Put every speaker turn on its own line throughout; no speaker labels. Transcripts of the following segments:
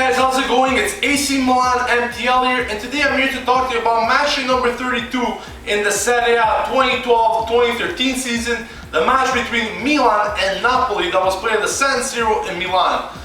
guys, how's it going? It's AC Milan MTL here, and today I'm here to talk to you about match number 32 in the Serie A 2012-2013 season, the match between Milan and Napoli that was played at the San Siro in Milan.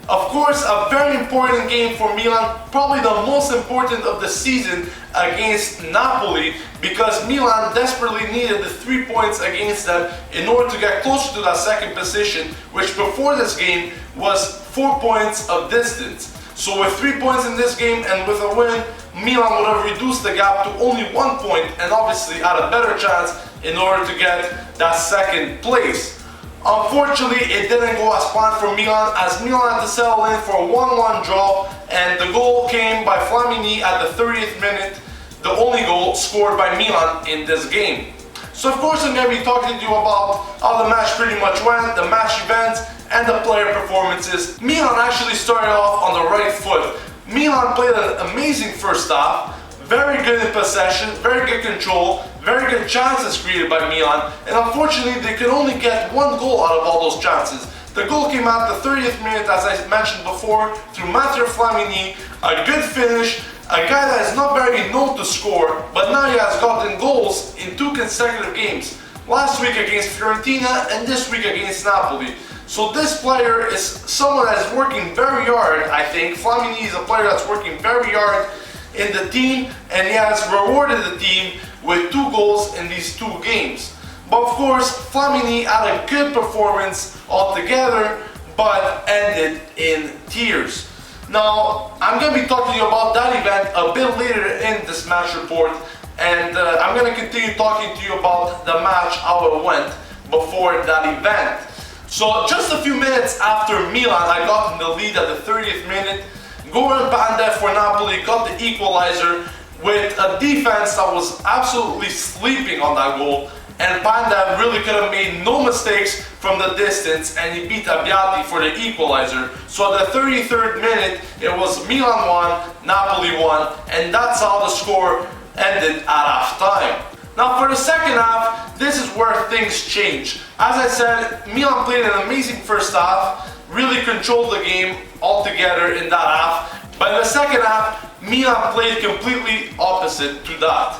Of course, a very important game for Milan, probably the most important of the season against Napoli, because Milan desperately needed the 3 points against them in order to get closer to that second position, which before this game was 4 points of distance. So with 3 points in this game and with a win, Milan would have reduced the gap to only 1 point and obviously had a better chance in order to get that second place. Unfortunately, it didn't go as planned for Milan, as Milan had to settle in for a 1-1 draw, and the goal came by Flamini at the 30th minute, the only goal scored by Milan in this game. So of course I'm going to be talking to you about how the match pretty much went, the match events, and the player performances. Milan actually started off on the right foot. Milan played an amazing first half, very good in possession, very good control, very good chances created by Milan, and unfortunately they could only get one goal out of all those chances. The goal came at the 30th minute, as I mentioned before, through Matteo Flamini, a good finish, a guy that is not very known to score, but now he has gotten goals in 2 consecutive games. Last week against Fiorentina and this week against Napoli. So this player is someone that is working very hard, I think. Flamini is a player that's working very hard in the team, and he has rewarded the team with 2 goals in these 2 games. But of course, Flamini had a good performance altogether, but ended in tears. Now, I'm going to be talking to you about that event a bit later in this match report, and I'm going to continue talking to you about the match, how it went before that event. So just a few minutes after Milan, I got in the lead at the 30th minute. Goran Pandev for Napoli got the equalizer with a defense that was absolutely sleeping on that goal, and Pandev really could have made no mistakes from the distance, and he beat Abbiati for the equalizer. So at the 33rd minute, it was Milan 1, Napoli 1, and that's how the score ended at half-time. Now for the second half, this is where things change. As I said, Milan played an amazing first half, really controlled the game altogether in that half, but in the second half, Milan played completely opposite to that.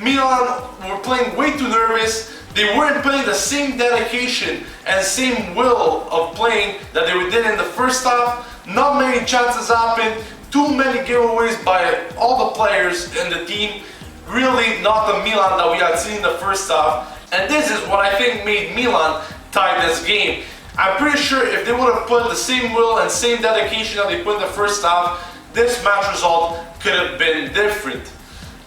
Milan were playing way too nervous. They weren't putting the same dedication and same will of playing that they did in the first half. Not many chances happened, too many giveaways by all the players in the team. Really not the Milan that we had seen in the first half. And this is what I think made Milan tie this game. I'm pretty sure if they would have put the same will and same dedication that they put in the first half, this match result could have been different.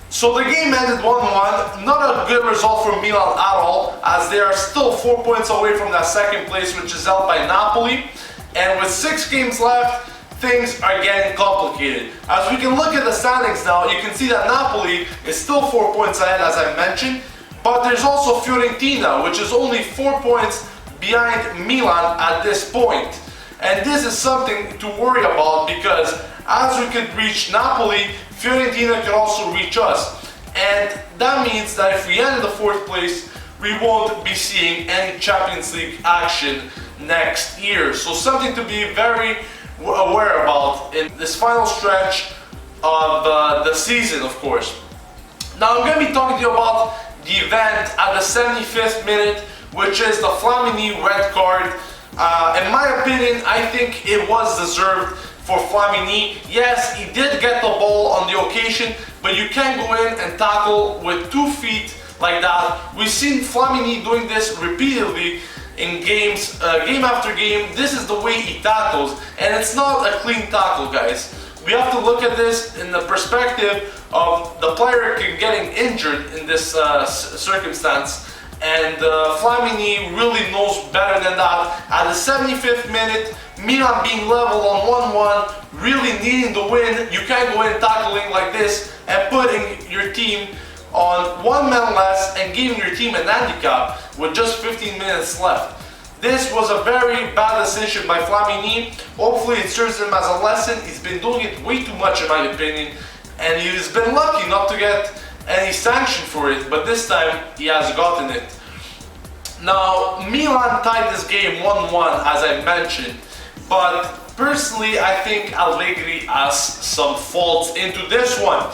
So the game ended 1-1, not a good result for Milan at all, as they are still 4 points away from that second place, which is held by Napoli. And with 6 games left, things are getting complicated. As we can look at the standings now, you can see that Napoli is still 4 points ahead, as I mentioned, but there's also Fiorentina, which is only 4 points behind Milan at this point. And this is something to worry about, because as we could reach Napoli, Fiorentina could also reach us. And that means that if we end in the 4th place, we won't be seeing any Champions League action next year. So something to be very aware about in this final stretch of the season, of course. Now I'm going to be talking to you about the event at the 75th minute, which is the Flamini red card. In my opinion, I think it was deserved for Flamini. Yes, he did get the ball on the occasion, but you can't go in and tackle with 2 feet like that. We've seen Flamini doing this repeatedly in games, game after game. This is the way he tackles, and it's not a clean tackle, guys. We have to look at this in the perspective of the player getting injured in this circumstance. And Flamini really knows better than that. At the 75th minute, Milan being level on 1-1, really needing the win, you can't go in tackling like this and putting your team on 1 man less and giving your team an handicap with just 15 minutes left. This was a very bad decision by Flamini. Hopefully it serves him as a lesson. He's been doing it way too much in my opinion, and he's been lucky not to get any sanction for it, but this time he has gotten it. Now, Milan tied this game 1-1, as I mentioned, but Personally, I think Allegri has some faults into this one.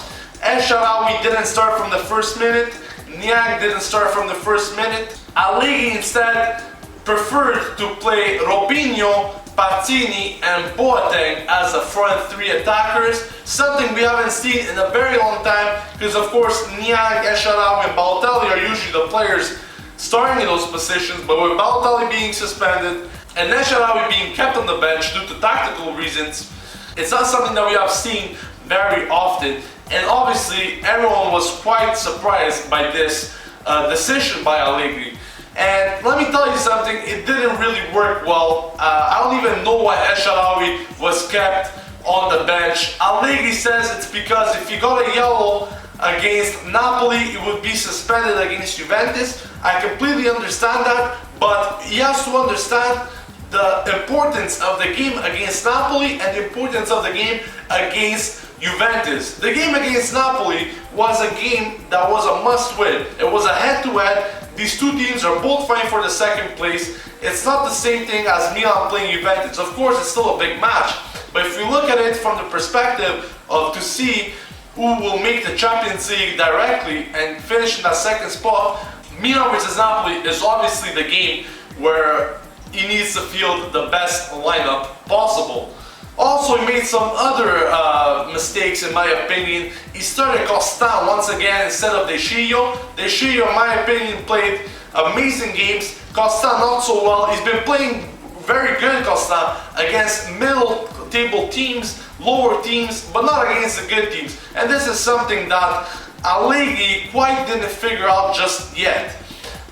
El Shaarawy didn't start from the first minute. Niang didn't start from the first minute. Allegri instead preferred to play Robinho, Pazzini and Boateng as the front three attackers, something we haven't seen in a very long time because of course Niang, El Shaarawy and Balotelli are usually the players starting in those positions, but with Balotelli being suspended and El Shaarawy being kept on the bench due to tactical reasons, it's not something that we have seen very often, and obviously everyone was quite surprised by this decision by Allegri. And let me tell you something, it didn't really work well. I don't even know why El Shaarawy was kept on the bench. Allegri says it's because if he got a yellow against Napoli, he would be suspended against Juventus. I completely understand that, but he has to understand the importance of the game against Napoli and the importance of the game against Juventus. The game against Napoli was a game that was a must-win. It was a head-to-head. These two teams are both fighting for the second place. It's not the same thing as Milan playing Juventus. Of course, it's still a big match. But if you look at it from the perspective of to see who will make the Champions League directly and finish in that second spot, Milan versus Napoli is obviously the game where he needs to field the best lineup possible. Also, he made some other mistakes in my opinion. He started Costin once again instead of De Sciglio. De Sciglio, in my opinion, played amazing games. Costin not so well. He's been playing very good, Costin, against middle table teams, lower teams, but not against the good teams. And this is something that Allegri quite didn't figure out just yet.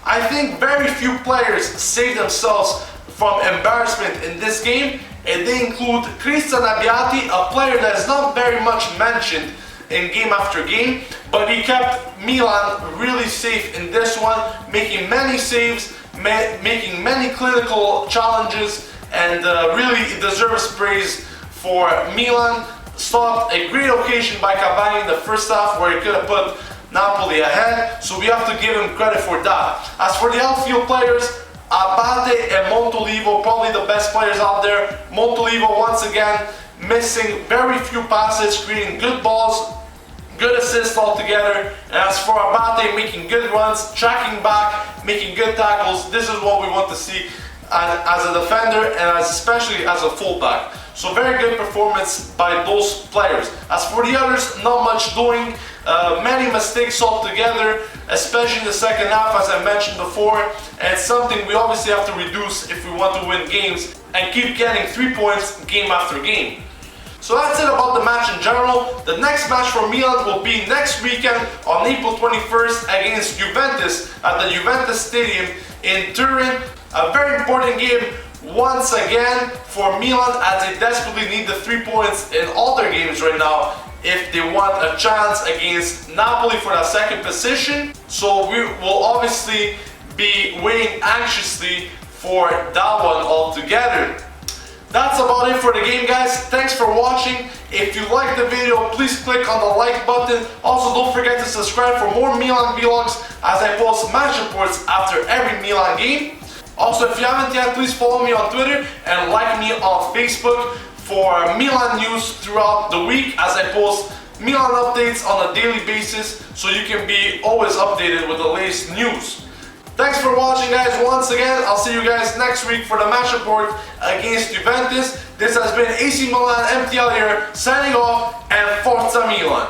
I think very few players saved themselves from embarrassment in this game, and they include Christian Abbiati, a player that is not very much mentioned in game after game, but he kept Milan really safe in this one, making many saves, making many clinical challenges, and really deserves praise for Milan. Stopped a great occasion by Cavani in the first half where he could have put Napoli ahead, so we have to give him credit for that. As for the outfield players, Abate and Montolivo, probably the best players out there. Montolivo once again missing very few passes, creating good balls, good assists altogether. And as for Abate, making good runs, tracking back, making good tackles. This is what we want to see as a defender and especially as a fullback. So very good performance by those players. As for the others, not much doing. Many mistakes altogether, especially in the second half, as I mentioned before. And it's something we obviously have to reduce if we want to win games and keep getting 3 points game after game. So that's it about the match in general. The next match for Milan will be next weekend on April 21st against Juventus at the Juventus Stadium in Turin. A very important game once again for Milan, as they desperately need the 3 points in all their games right now if they want a chance against Napoli for that second position. So we will obviously be waiting anxiously for that one altogether. That's about it for the game, guys. Thanks for watching. If you liked the video, please click on the like button. Also, don't forget to subscribe for more Milan vlogs as I post match reports after every Milan game. Also, if you haven't yet, please follow me on Twitter and like me on Facebook for Milan news throughout the week as I post Milan updates on a daily basis so you can be always updated with the latest news. Thanks for watching, guys. Once again, I'll see you guys next week for the match report against Juventus. This has been AC Milan MTL here, signing off, and Forza Milan.